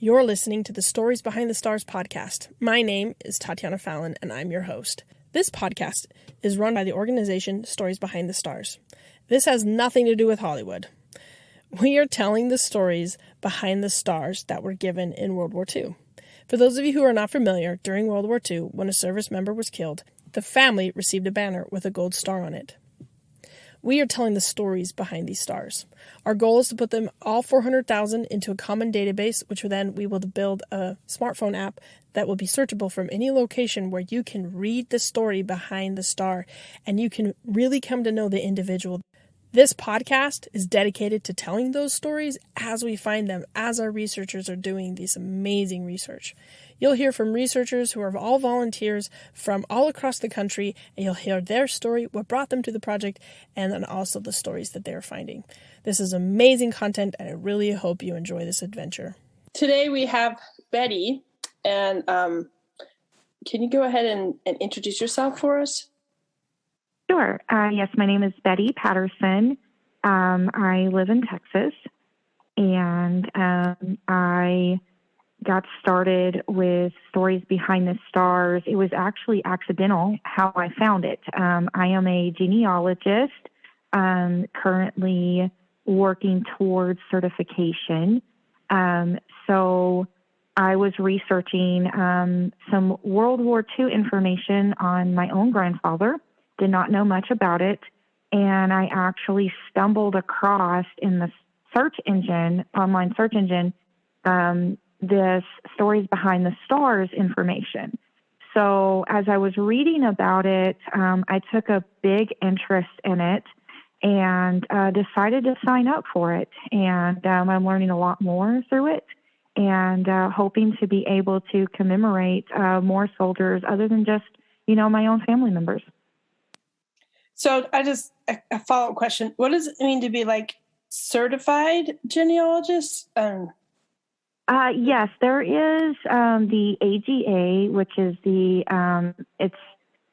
You're listening to the Stories Behind the Stars podcast. My name is Tatiana Fallon, and I'm your host. This podcast is run by the organization Stories Behind the Stars. This has nothing to do with Hollywood. We are telling the stories behind the stars that were given in World War II. For those of you who are not familiar, during World War II, when a service member was killed, the family received a banner with a gold star on it. We are telling the stories behind these stars. Our goal is to put them, all 400,000, into a common database, which then we will build a smartphone app that will be searchable from any location where you can read the story behind the star and you can really come to know the individual. This podcast is dedicated to telling those stories as we find them, as our researchers are doing this amazing research. You'll hear from researchers who are all volunteers from all across the country, and you'll hear their story, what brought them to the project, and then also the stories that they're finding. This is amazing content, and I really hope you enjoy this adventure. Today we have Betty, and can you go ahead and introduce yourself for us? Sure. Yes, my name is Betty Patterson. I live in Texas, and I got started with Stories Behind the Stars. It was actually accidental how I found it. I am a genealogist, currently working towards certification. So I was researching some World War II information on my own grandfather. Did not know much about it, and I actually stumbled across in the search engine, online search engine, this Stories Behind the Stars information. So as I was reading about it, I took a big interest in it and decided to sign up for it. And I'm learning a lot more through it and hoping to be able to commemorate more soldiers other than just, my own family members. So a follow-up question. What does it mean to be certified genealogist? Yes, there is the AGA, which is it's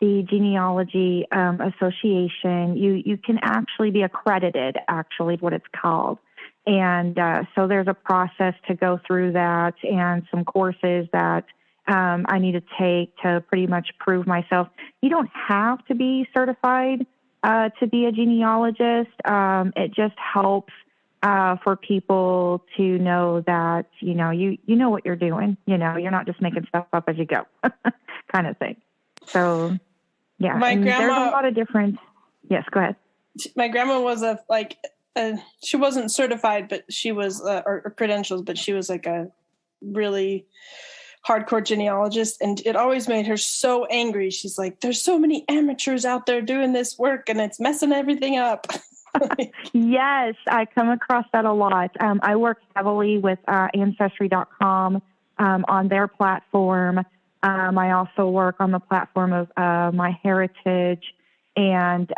the Genealogy Association. You can actually be accredited, actually, what it's called. And so there's a process to go through that and some courses that I need to take to pretty much prove myself. You don't have to be certified to be a genealogist. It just helps for people to know that, you know what you're doing. You're not just making stuff up as you go kind of thing. So, yeah. There's a lot of different... Yes, go ahead. My grandma was she wasn't certified, but she was, or credentials, but she was a really hardcore genealogist, and it always made her so angry. She's like, there's so many amateurs out there doing this work and it's messing everything up. Yes, I come across that a lot. I work heavily with Ancestry.com on their platform. I also work on the platform of MyHeritage and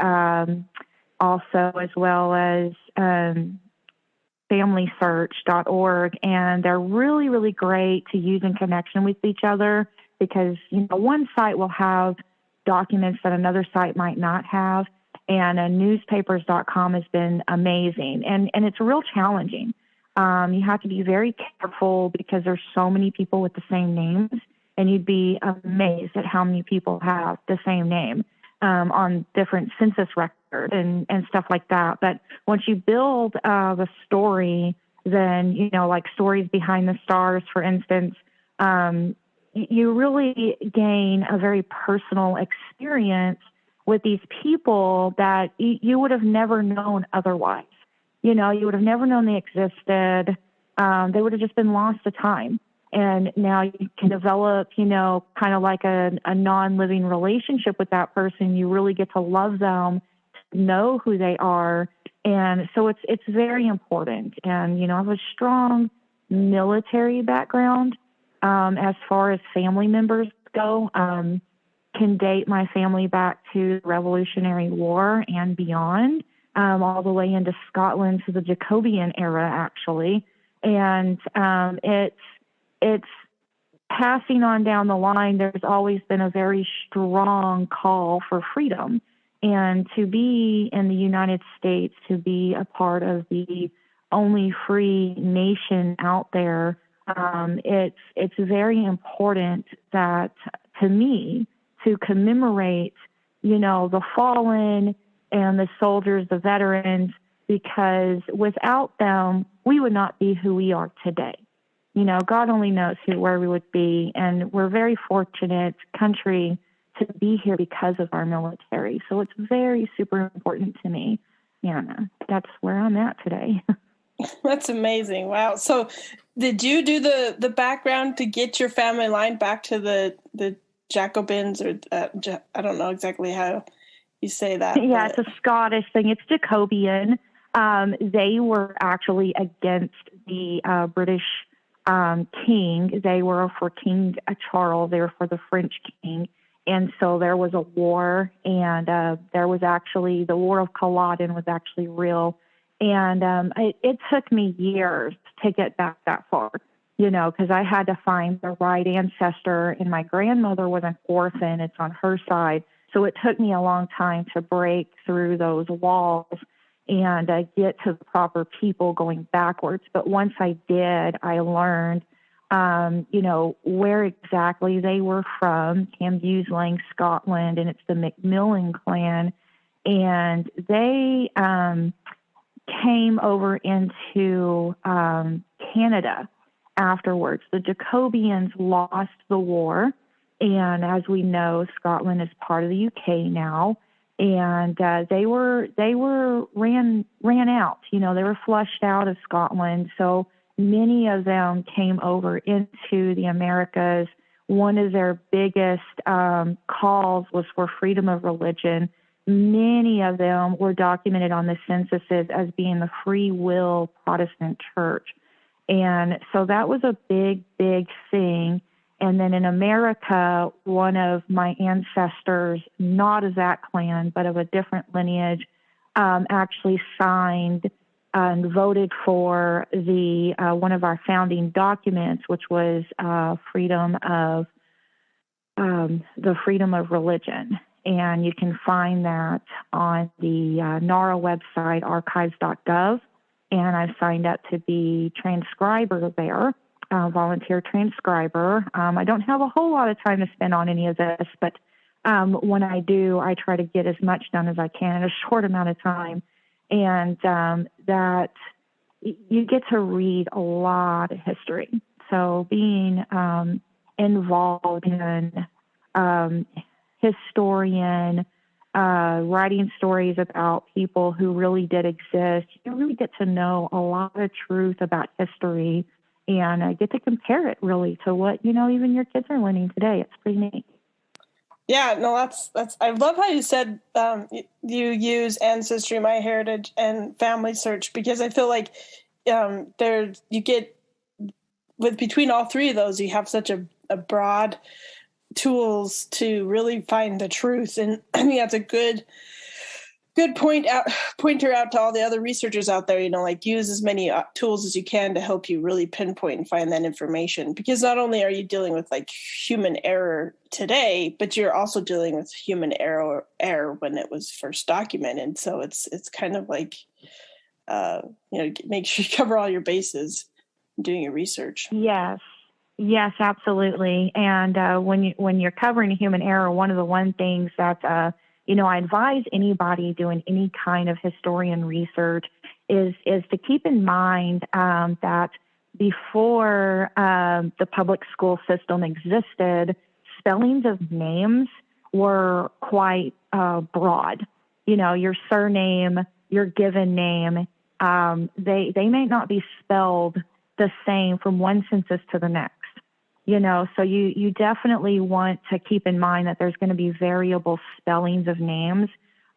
also as well as FamilySearch.org, and they're really, really great to use in connection with each other because, one site will have documents that another site might not have, and newspapers.com has been amazing, and it's real challenging. You have to be very careful because there's so many people with the same names, and you'd be amazed at how many people have the same name on different census records and stuff like that. But once you build the story, then, like Stories Behind the Stars, for instance, you really gain a very personal experience with these people that you would have never known otherwise. You would have never known they existed. They would have just been lost to time. And now you can develop, kind of like a non-living relationship with that person. You really get to love them, know who they are. And so it's very important. And, I have a strong military background as far as family members go. Can date my family back to the Revolutionary War and beyond, all the way into Scotland to the Jacobean era, actually. And it's passing on down the line. There's always been a very strong call for freedom. And to be in the United States, to be a part of the only free nation out there, It's very important that, to me, to commemorate, the fallen and the soldiers, the veterans, because without them, we would not be who we are today. God only knows where we would be, and we're very fortunate country to be here because of our military. So it's very super important to me. That's where I'm at today. That's amazing. Wow. So did you do the background to get your family line back to the Jacobins, or I don't know exactly how you say that. Yeah, it's a Scottish thing. It's Jacobean. They were actually against the British king. They were for King Charles. They were for the French king. And so there was a war, and there was actually, the War of Culloden was actually real. And it took me years to get back that far, because I had to find the right ancestor, and my grandmother was an orphan. It's on her side. So it took me a long time to break through those walls and get to the proper people going backwards. But once I did, I learned, where exactly they were from, Cambuslang, Scotland, and it's the Macmillan clan. And they came over into Canada afterwards. The Jacobians lost the war. And as we know, Scotland is part of the UK now. And they were ran out. They were flushed out of Scotland. So many of them came over into the Americas. One of their biggest calls was for freedom of religion. Many of them were documented on the censuses as being the Free Will Protestant Church. And so that was a big, big thing. And then in America, one of my ancestors, not of that clan, but of a different lineage, actually signed and voted for the one of our founding documents, which was the freedom of religion. And you can find that on the NARA website, archives.gov. And I've signed up to be transcriber there. Volunteer transcriber. I don't have a whole lot of time to spend on any of this, but when I do, I try to get as much done as I can in a short amount of time. And that you get to read a lot of history. So being involved in historian, writing stories about people who really did exist, you really get to know a lot of truth about history. And I get to compare it really to what, even your kids are learning today. It's pretty neat. Yeah, no, that's, I love how you said you use Ancestry, MyHeritage, and Family Search, because I feel like you get, between all three of those, you have such a broad tools to really find the truth. And I think that's a good pointer out to all the other researchers out there, use as many tools as you can to help you really pinpoint and find that information, because not only are you dealing with human error today, but you're also dealing with human error when it was first documented. So it's kind of make sure you cover all your bases doing your research. Yes, absolutely. And when you're covering human error, one of the things that I advise anybody doing any kind of historian research is to keep in mind that before the public school system existed, spellings of names were quite broad. Your surname, your given name, they may not be spelled the same from one census to the next. So you definitely want to keep in mind that there's going to be variable spellings of names.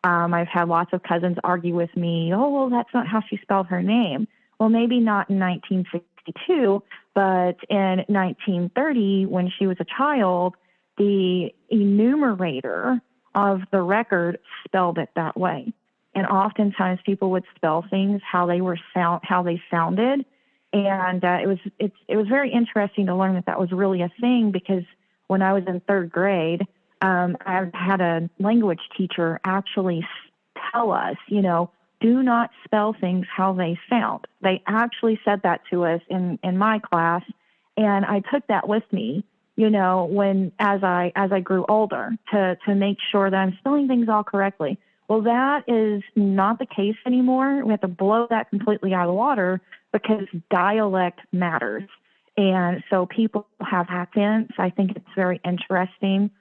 I've had lots of cousins argue with me, oh, well, that's not how she spelled her name. Well, maybe not in 1962, but in 1930, when she was a child, the enumerator of the record spelled it that way. And oftentimes people would spell things how they sounded. And it was very interesting to learn that was really a thing, because when I was in third grade, I had a language teacher actually tell us, do not spell things how they sound. They actually said that to us in my class. And I took that with me, as I grew older to make sure that I'm spelling things all correctly. Well, that is not the case anymore. We have to blow that completely out of the water because dialect matters. And so people have accents. I think it's very interesting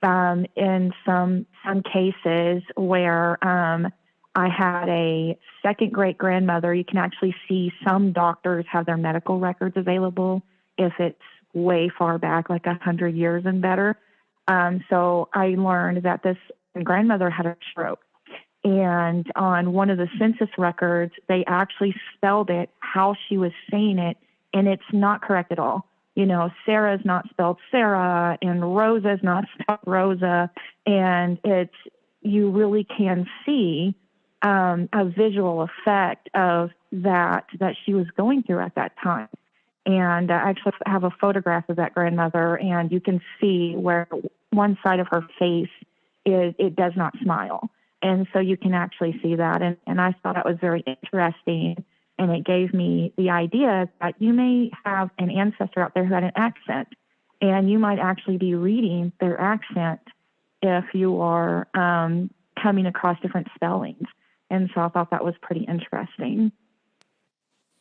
in some cases where I had a second great grandmother. You can actually see some doctors have their medical records available if it's way far back, like 100 years and better. So I learned that this grandmother had a stroke. And on one of the census records, they actually spelled it how she was saying it, and it's not correct at all. Sarah is not spelled Sarah, and Rosa is not spelled Rosa, and you really can see a visual effect of that she was going through at that time. And I actually have a photograph of that grandmother, and you can see where one side of her face it does not smile. And so you can actually see that. And I thought that was very interesting. And it gave me the idea that you may have an ancestor out there who had an accent, and you might actually be reading their accent if you are coming across different spellings. And so I thought that was pretty interesting.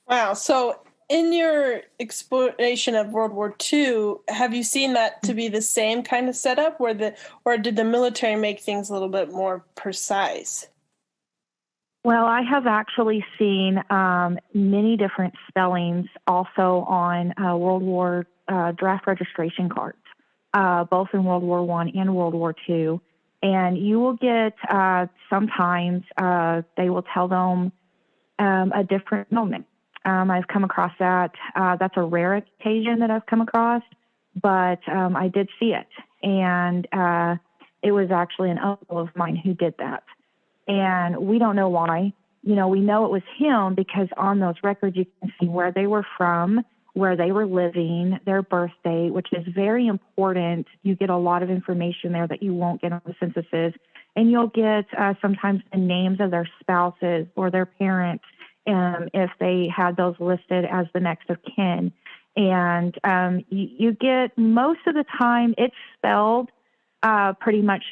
Wow. So in your exploration of World War II, have you seen that to be the same kind of setup or did the military make things a little bit more precise? Well, I have actually seen many different spellings also on World War draft registration cards, both in World War I and World War II. And you will get sometimes they will tell them a different moment. I've come across that. That's a rare occasion that I've come across, but I did see it. And it was actually an uncle of mine who did that. And we don't know why. We know it was him because on those records you can see where they were from, where they were living, their birth date, which is very important. You get a lot of information there that you won't get on the censuses. And you'll get sometimes the names of their spouses or their parents, if they had those listed as the next of kin. And you get, most of the time, it's spelled pretty much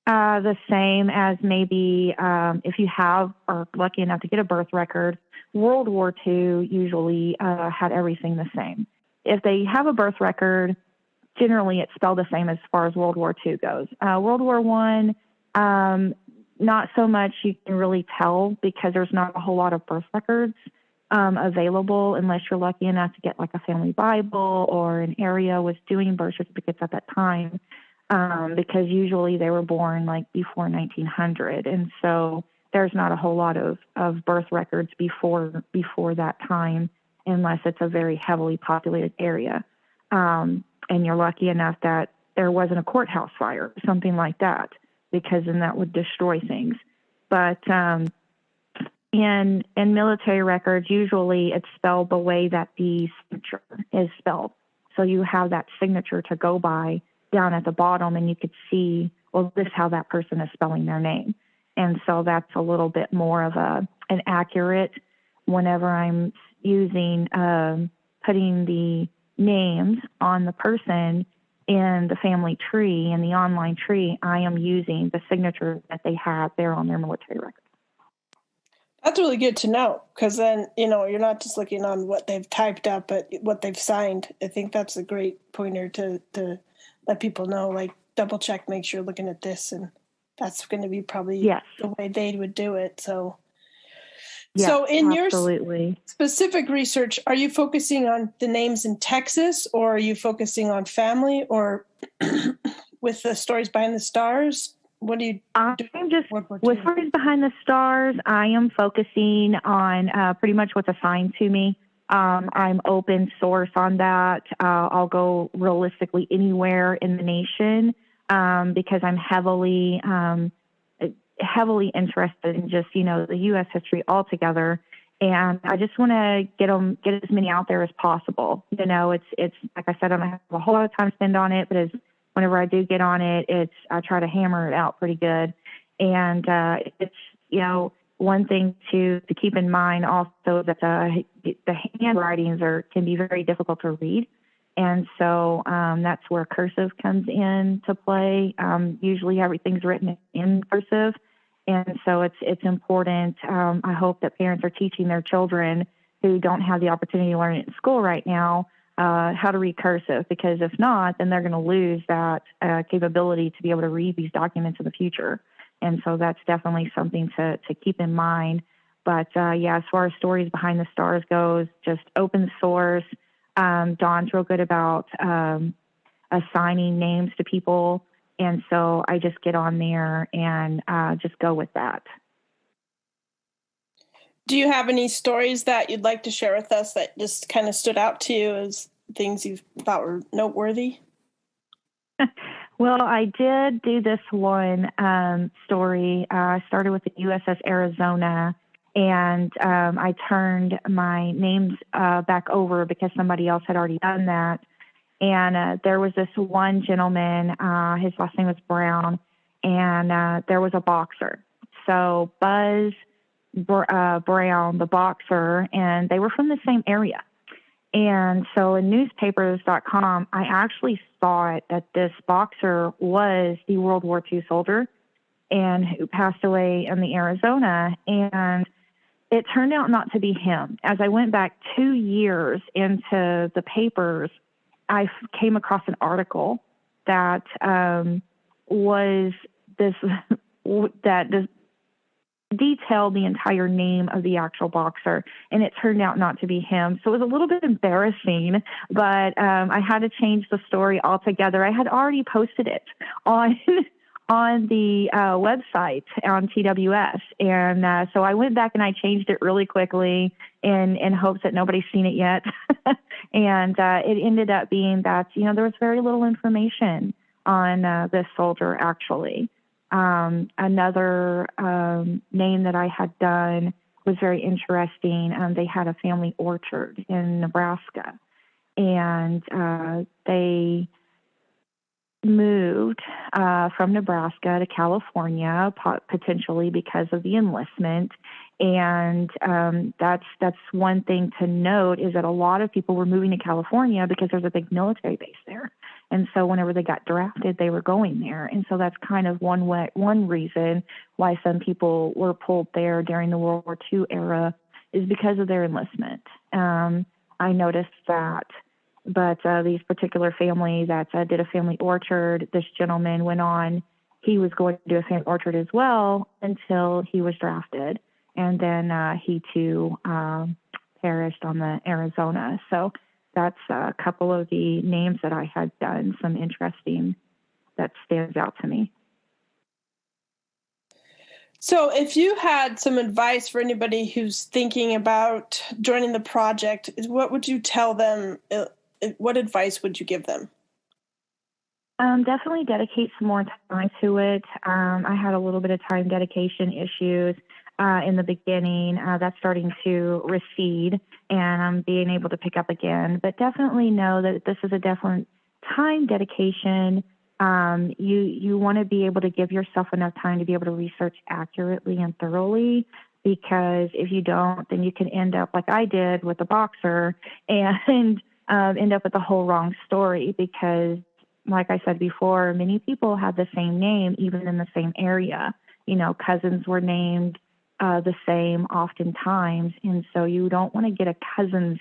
the same as maybe if you are lucky enough to get a birth record. World War II usually had everything the same. If they have a birth record, generally it's spelled the same as far as World War II goes. World War I, not so much you can really tell because there's not a whole lot of birth records available unless you're lucky enough to get like a family Bible or an area was doing birth certificates at that time, because usually they were born like before 1900. And so there's not a whole lot of birth records before that time unless it's a very heavily populated area. And you're lucky enough that there wasn't a courthouse fire, something like that, because then that would destroy things. But in military records, usually it's spelled the way that the signature is spelled. So you have that signature to go by down at the bottom, and you could see, well, this is how that person is spelling their name. And so that's a little bit more of an accurate whenever I'm using putting the names on the person in the family tree, in the online tree, I am using the signature that they have there on their military record. That's really good to know, because then, you're not just looking on what they've typed up, but what they've signed. I think that's a great pointer to let people know, like double check, make sure you're looking at this, and that's going to be probably the way they would do it. So, so in absolutely. Your specific research, are you focusing on the names in Texas, or are you focusing on family, or with the Stories Behind the Stars? What do you do? I'm just, with Stories Behind the Stars, I am focusing on pretty much what's assigned to me. I'm open source on that. I'll go realistically anywhere in the nation because I'm heavily interested in just, the U.S. history altogether. And I just want to get as many out there as possible. It's like I said, I don't have a whole lot of time to spend on it, but whenever I do get on it, I try to hammer it out pretty good. And it's, one thing to keep in mind also that the handwritings can be very difficult to read. And so that's where cursive comes in to play. Usually everything's written in cursive. And so it's important. I hope that parents are teaching their children who don't have the opportunity to learn it in school right now how to read cursive, because if not, then they're going to lose that capability to be able to read these documents in the future. And so that's definitely something to keep in mind. But yeah, as far as Stories Behind the Stars goes, just open source. Dawn's real good about assigning names to people. And so I just get on there and just go with that. Do you have any stories that you'd like to share with us that just kind of stood out to you as things you thought were noteworthy? Well, I did do this one story. I started with the USS Arizona, and I turned my names back over because somebody else had already done that. And there was this one gentleman, his last name was Brown, and there was a boxer. So Buzz Brown, the boxer, and they were from the same area. And so in newspapers.com, I actually thought that this boxer was the World War II soldier and who passed away in the Arizona. And it turned out not to be him. As I went back 2 years into the papers, I came across an article that was this that detailed the entire name of the actual boxer, and it turned out not to be him. So it was a little bit embarrassing, but I had to change the story altogether. I had already posted it on the website on TWS, and so I went back and I changed it really quickly in hopes that nobody's seen it yet. And it ended up being that, there was very little information on this soldier, actually. Another name that I had done was very interesting. They had a family orchard in Nebraska, and they moved from Nebraska to California, potentially because of the enlistment. And that's one thing to note, is that a lot of people were moving to California because there's a big military base there. And so whenever they got drafted, they were going there. And so that's kind of one reason why some people were pulled there during the World War II era, is because of their enlistment. I noticed that. But these particular family that did a family orchard, this gentleman went on, he was going to do a family orchard as well until he was drafted. And then he too perished on the Arizona. So that's a couple of the names that I had done, some interesting that stands out to me. So if you had some advice for anybody who's thinking about joining the project, what would you tell them? What advice would you give them? Definitely dedicate some more time to it. I had a little bit of time dedication issues in the beginning. That's starting to recede, and I'm being able to pick up again. But definitely know that this is a definite time dedication. You want to be able to give yourself enough time to be able to research accurately and thoroughly, because if you don't, then you can end up like I did with the boxer and end up with the whole wrong story, because like I said before, many people have the same name, even in the same area. Cousins were named the same oftentimes. And so you don't want to get a cousin's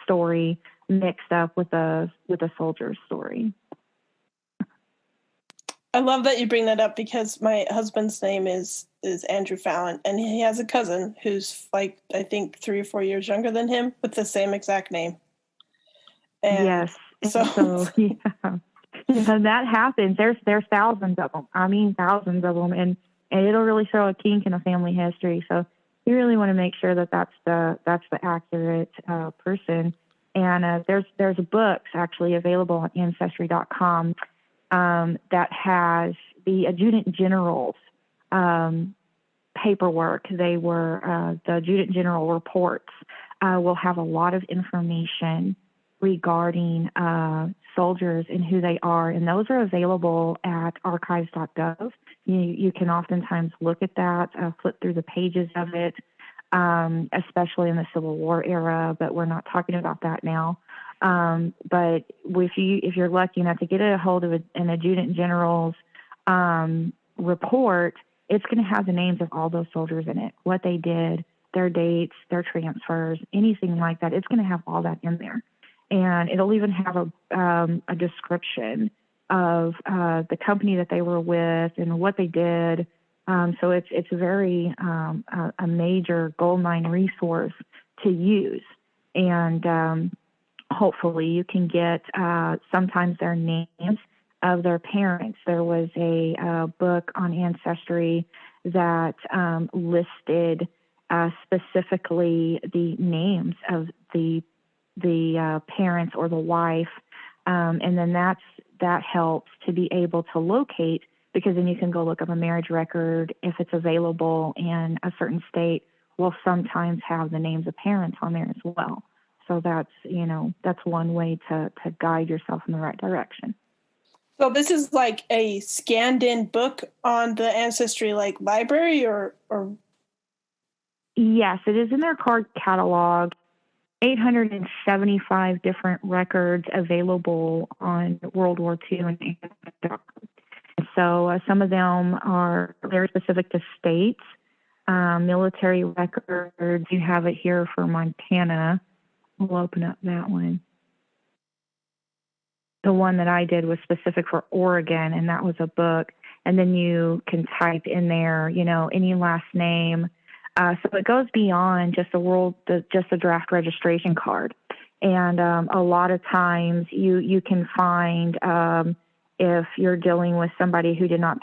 story mixed up with a soldier's story. I love that you bring that up, because my husband's name is Andrew Fallon, and he has a cousin who's I think 3 or 4 years younger than him with the same exact name. And yes. So yeah. That happens. There's thousands of them. I mean, thousands of them. And it'll really throw a kink in a family history. So you really want to make sure that that's the accurate person. And there's books actually available on Ancestry.com that has the Adjutant General's paperwork. They were the Adjutant General reports will have a lot of information regarding soldiers and who they are, and those are available at archives.gov. You can oftentimes look at that, flip through the pages of it, especially in the Civil War era, but we're not talking about that now. But if you're lucky enough to get a hold of an adjutant general's report, it's going to have the names of all those soldiers in it, what they did, their dates, their transfers, anything like that. It's going to have all that in there. And it'll even have a description of the company that they were with and what they did. So it's very a major goldmine resource to use. And hopefully you can get sometimes their names of their parents. There was a book on Ancestry that listed specifically the names of the parents or the wife, and then that helps to be able to locate, because then you can go look up a marriage record if it's available in a certain state. Will sometimes have the names of parents on there as well. So that's one way to guide yourself in the right direction. So this is like a scanned-in book on the Ancestry library, or? Yes, it is in their card catalog. 875 different records available on World War II and so some of them are very specific to states. Military records, you have it here for Montana. We'll open up that one. The one that I did was specific for Oregon, and that was a book. And then you can type in there, any last name. So it goes beyond just a draft registration card. And a lot of times you can find if you're dealing with somebody who did not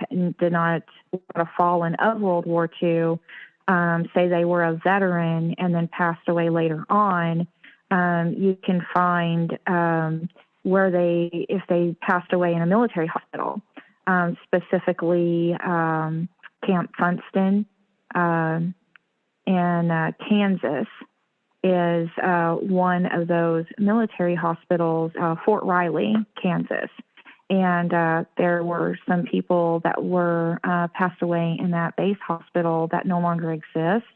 a fallen of World War II, say they were a veteran and then passed away later on, you can find if they passed away in a military hospital, specifically Camp Funston in Kansas is one of those military hospitals, Fort Riley, Kansas. And there were some people that were passed away in that base hospital that no longer exist.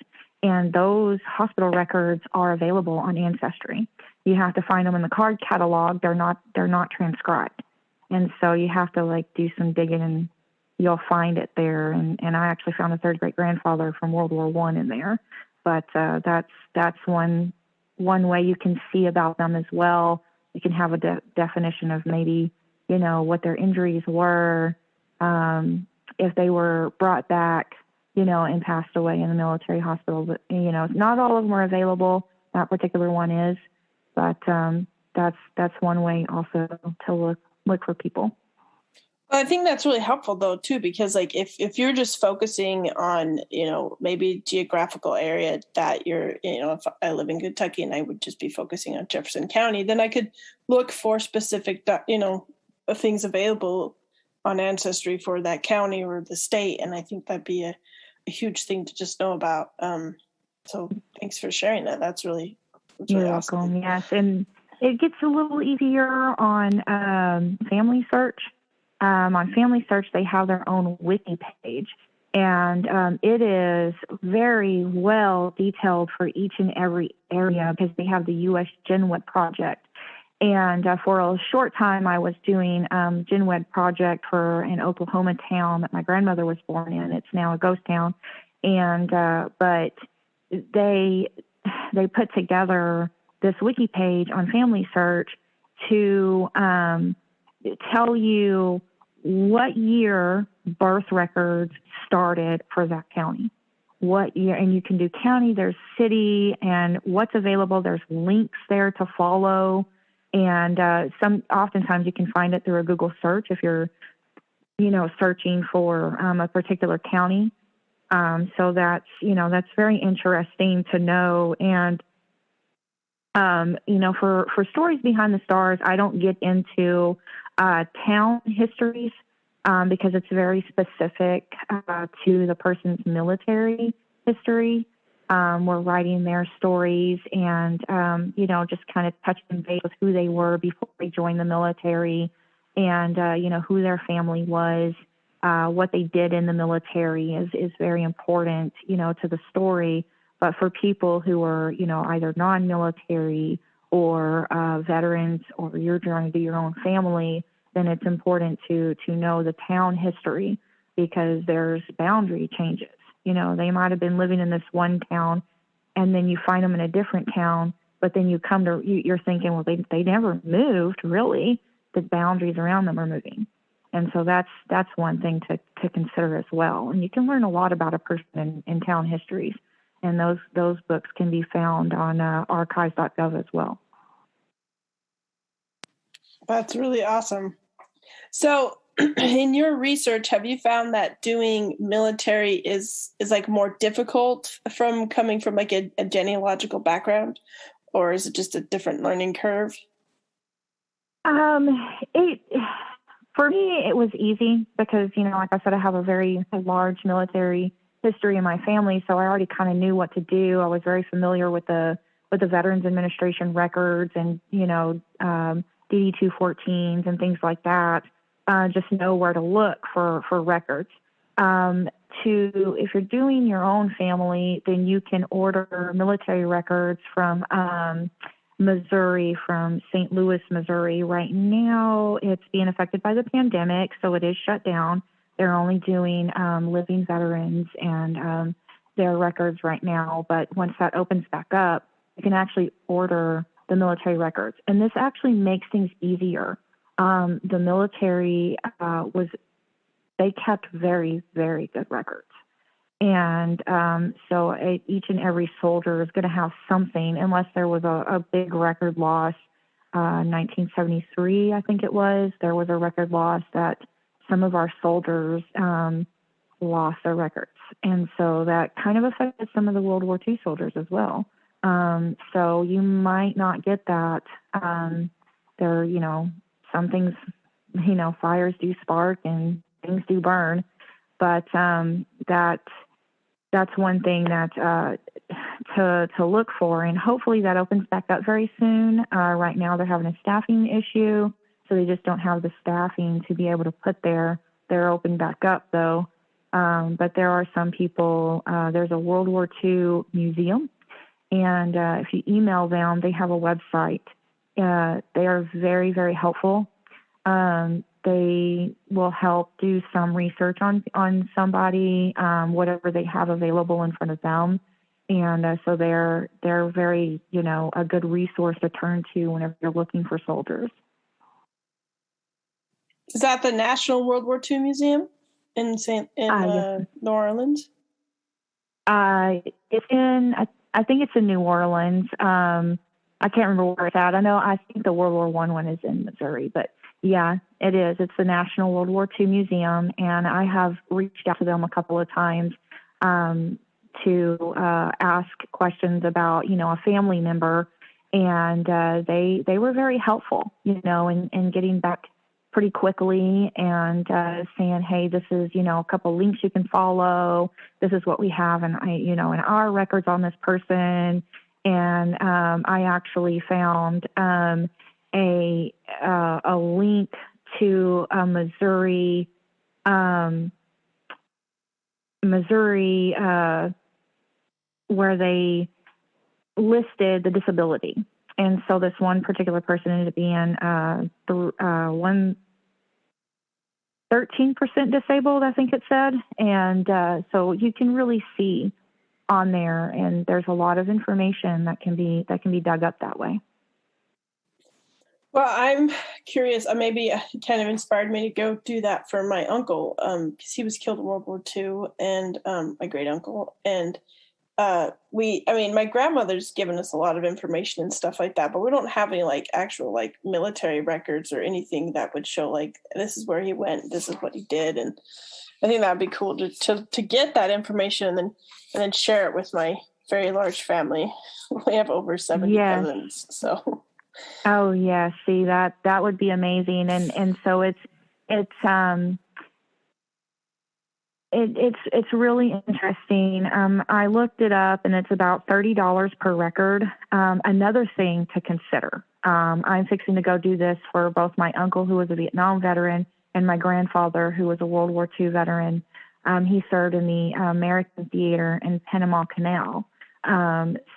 And those hospital records are available on Ancestry. You have to find them in the card catalog. They're not transcribed. And so you have to do some digging, and you'll find it there. And I actually found a third great grandfather from World War I in there. But that's one way you can see about them as well. You can have a definition of maybe, what their injuries were, if they were brought back, and passed away in the military hospital. But, not all of them are available. That particular one is, but that's one way also to look for people. Well, I think that's really helpful though too, because if you're just focusing on, maybe geographical area that you're, if I live in Kentucky and I would just be focusing on Jefferson County, then I could look for specific, things available on Ancestry for that county or the state. And I think that'd be a huge thing to just know about. So thanks for sharing that. That's really You're awesome. Welcome. Yes. And it gets a little easier on Family Search. On Family Search, they have their own wiki page, and it is very well detailed for each and every area because they have the U.S. GenWed project. And for a short time, I was doing GenWed project for an Oklahoma town that my grandmother was born in. It's now a ghost town, and but they put together this wiki page on Family Search to tell you what year birth records started for that county. What year, and you can do county, there's city, and what's available. There's links there to follow, and oftentimes you can find it through a Google search if you're, searching for a particular county. So that's very interesting to know. And for Stories Behind the Stars, I don't get into town histories because it's very specific to the person's military history. were writing their stories and, just kind of touching base with who they were before they joined the military and, who their family was. What they did in the military is very important, to the story. But for people who are, either non-military or veterans, or you're trying to do your own family, then it's important to know the town history because there's boundary changes. They might have been living in this one town and then you find them in a different town, but then you're thinking, well, they never moved really. The boundaries around them are moving. And so that's one thing to consider as well. And you can learn a lot about a person in town histories. And those books can be found on archives.gov as well. That's really awesome. So in your research, have you found that doing military is like more difficult from coming from like a genealogical background, or is it just a different learning curve? For me, it was easy because, like I said, I have a very large military history in my family, so I already kind of knew what to do. I was very familiar with the Veterans Administration records and, DD-214s and things like that. Just know where to look for records. If you're doing your own family, then you can order military records from Missouri, from St. Louis, Missouri. Right now, it's being affected by the pandemic, so it is shut down. They're only doing living veterans and their records right now. But once that opens back up, you can actually order the military records. And this actually makes things easier. The military they kept very, very good records. And so each and every soldier is going to have something, unless there was a big record loss. 1973, I think it was, there was a record loss that some of our soldiers lost their records. And so that kind of affected some of the World War II soldiers as well. So you might not get that. There, some things, fires do spark and things do burn. But that's one thing that to look for, and hopefully that opens back up very soon. Right now they're having a staffing issue, so they just don't have the staffing to be able to put they're open back up though. But there are some people. There's a World War II museum, and if you email them, they have a website. They are very, very helpful. They will help do some research on somebody, whatever they have available in front of them. And so they're very, a good resource to turn to whenever you're looking for soldiers. Is that the National World War II Museum in Yes. New Orleans? It's in, I think it's in New Orleans. I can't remember where it's at. I think the World War I one is in Missouri, but yeah, it is. It's the National World War II Museum, and I have reached out to them a couple of times to ask questions about, a family member, and they were very helpful, in getting back pretty quickly and saying, hey, this is, a couple links you can follow. This is what we have, and in our records on this person. And I actually found a link to a Missouri where they listed the disability. And so this one particular person ended up being 13% disabled, I think it said. And so you can really see on there, and there's a lot of information that can be dug up that way. Well, I'm curious. Maybe it kind of inspired me to go do that for my uncle, because he was killed in World War II, and my great uncle. And my grandmother's given us a lot of information and stuff like that, but we don't have any actual military records or anything that would show this is where he went, this is what he did. And I think that'd be cool to get that information and then share it with my very large family. We have over 70 cousins, so. Oh yeah, see that would be amazing, and so it's It's really interesting. I looked it up, and it's about $30 per record. Another thing to consider. I'm fixing to go do this for both my uncle, who was a Vietnam veteran, and my grandfather, who was a World War II veteran. He served in the American Theater in Panama Canal.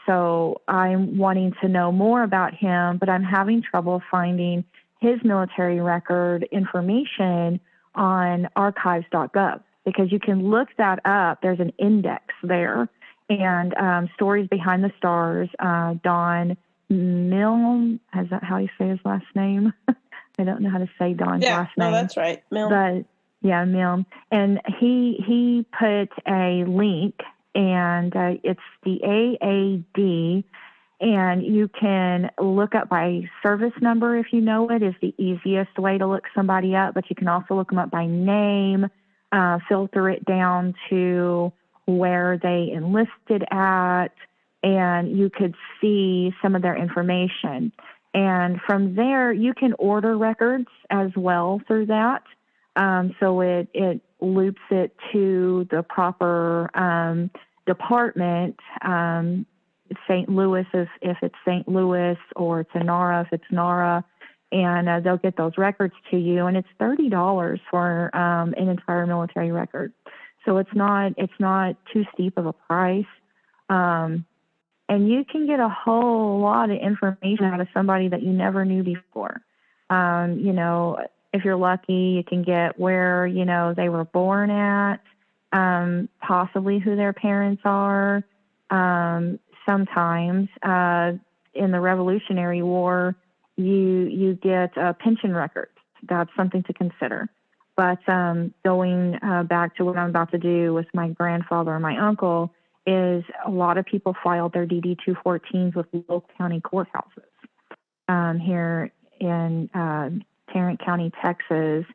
So I'm wanting to know more about him, but I'm having trouble finding his military record information on archives.gov, because you can look that up. There's an index there, and Stories Behind the Stars, Don Milne, is that how you say his last name? I don't know how to say Don's last name. No, that's right, Milne. But yeah, Milne. And he put a link, and it's the AAD, and you can look up by service number if you know it, is the easiest way to look somebody up, but you can also look them up by name, filter it down to where they enlisted at, and you could see some of their information. And from there, you can order records as well through that. So it loops it to the proper department. St. Louis if it's St. Louis, or it's Nara if it's Nara, and they'll get those records to you. And it's $30 for an entire military record, so it's not too steep of a price. And you can get a whole lot of information out of somebody that you never knew before. If you're lucky, you can get where they were born at, possibly who their parents are. Sometimes in the Revolutionary War, you get pension records. That's something to consider. But going back to what I'm about to do with my grandfather and my uncle, is a lot of people filed their DD-214s with local county courthouses. Here in Tarrant County, Texas,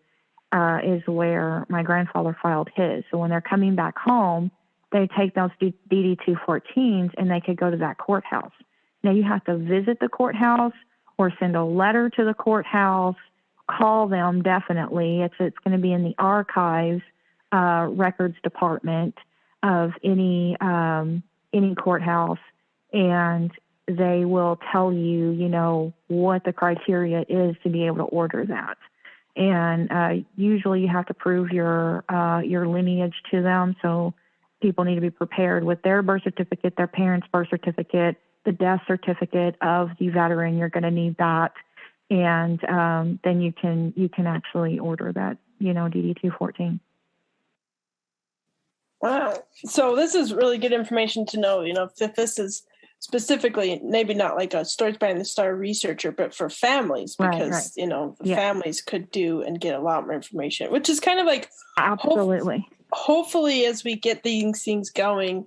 is where my grandfather filed his. So when they're coming back home, they take those DD-214s and they could go to that courthouse. Now you have to visit the courthouse or send a letter to the courthouse, call them definitely. It's going to be in the archives records department of any courthouse, and they will tell you, what the criteria is to be able to order that. And usually you have to prove your lineage to them. So people need to be prepared with their birth certificate, their parents' birth certificate, the death certificate of the veteran. You're going to need that, and then you can actually order that, DD-214. Wow. So this is really good information to know, if this is specifically, maybe not like a Stories Behind the Star researcher, but for families, because, right. Families could do and get a lot more information, which is kind of like, absolutely. Hopefully as we get these things going,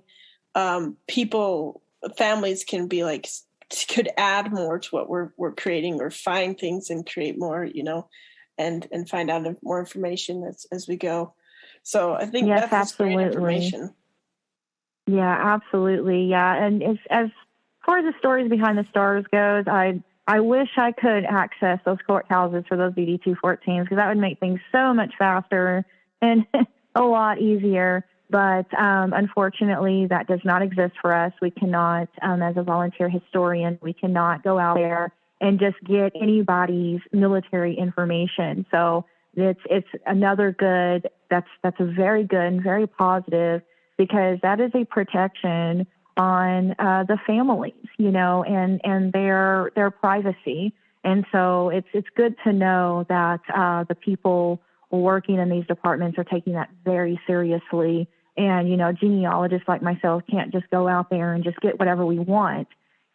families can be like, could add more to what we're creating, or find things and create more, and find out more information as we go. So I think that's great information. Yeah, absolutely. Yeah. And as far as the Stories Behind the Stars goes, I wish I could access those courthouses for those DD-214s, because that would make things so much faster and a lot easier. But unfortunately, that does not exist for us. We cannot, as a volunteer historian, we cannot go out there and just get anybody's military information. So it's another good, that's a very good and very positive, because that is a protection on the families, and their privacy. And so it's good to know that the people working in these departments are taking that very seriously. And, genealogists like myself can't just go out there and just get whatever we want.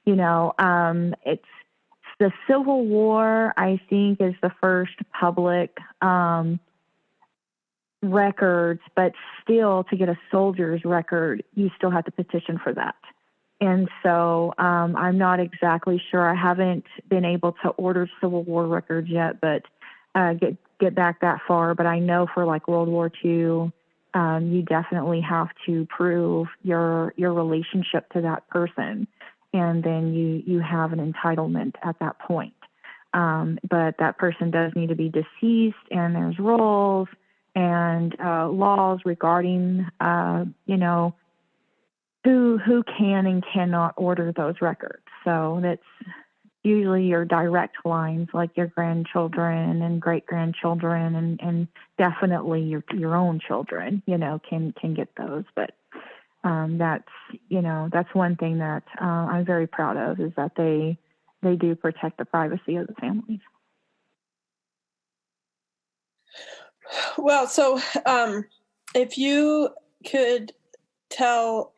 It's the Civil War, I think, is the first public records, but still, to get a soldier's record, you still have to petition for that. And so I'm not exactly sure. I haven't been able to order Civil War records yet, but get back that far. But I know for like World War II, you definitely have to prove your relationship to that person, and then you have an entitlement at that point. But that person does need to be deceased, and there's rules and laws regarding, who can and cannot order those records. So that's usually your direct lines, like your grandchildren and great grandchildren, and definitely your own children, can get those. But that's one thing that I'm very proud of, is that they do protect the privacy of the families. Well, so if you could tell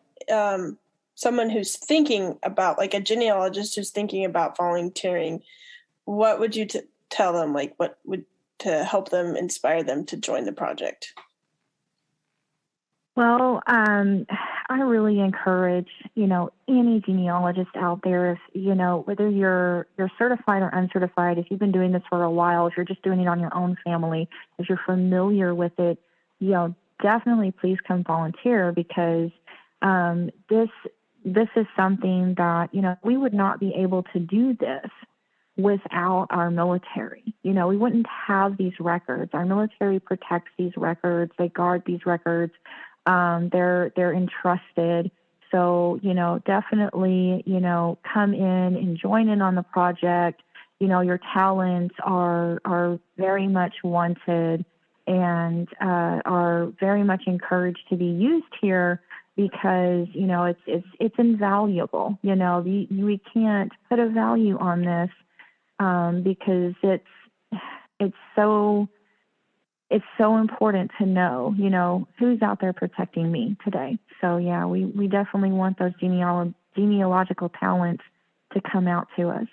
someone who's thinking about, like a genealogist who's thinking about volunteering, what would you tell them? Like, what would to help them, inspire them to join the project? Well, I really encourage, any genealogist out there, if, whether you're certified or uncertified, if you've been doing this for a while, if you're just doing it on your own family, if you're familiar with it, definitely please come volunteer, because this is something that, we would not be able to do this without our military. We wouldn't have these records. Our military protects these records. They guard these records. They're entrusted. So, definitely, come in and join in on the project. Your talents are very much wanted and are very much encouraged to be used here, because, it's invaluable. We can't put a value on this because it's so important to know, who's out there protecting me today. So yeah, we definitely want those genealogical talents to come out to us.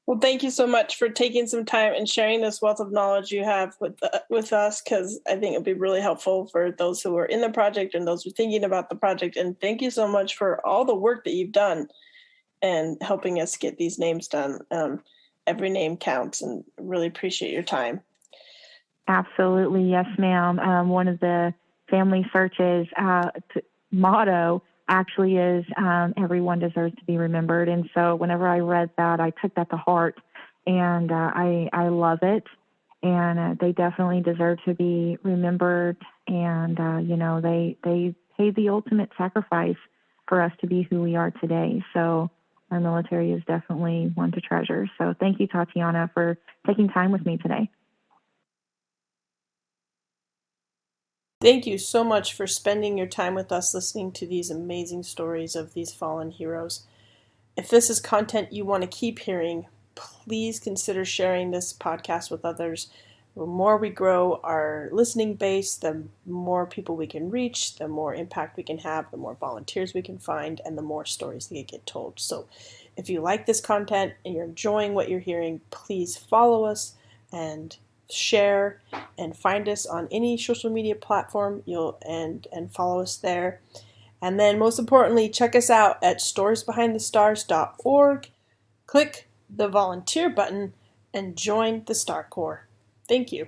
Well, thank you so much for taking some time and sharing this wealth of knowledge you have with us, because I think it'll be really helpful for those who are in the project and those who are thinking about the project. And thank you so much for all the work that you've done and helping us get these names done. Every name counts, and really appreciate your time. Absolutely. Yes, ma'am. One of the Family Search's motto actually is everyone deserves to be remembered. And so whenever I read that, I took that to heart, and I love it. And they definitely deserve to be remembered. And, they paid the ultimate sacrifice for us to be who we are today. So our military is definitely one to treasure. So thank you, Tatiana, for taking time with me today. Thank you so much for spending your time with us, listening to these amazing stories of these fallen heroes. If this is content you want to keep hearing, please consider sharing this podcast with others. The more we grow our listening base, the more people we can reach, the more impact we can have, the more volunteers we can find, and the more stories that get told. So if you like this content and you're enjoying what you're hearing, please follow us and share, and find us on any social media platform. And follow us there. And then most importantly, check us out at storiesbehindthestars.org. Click the volunteer button and join the Star Corps. Thank you.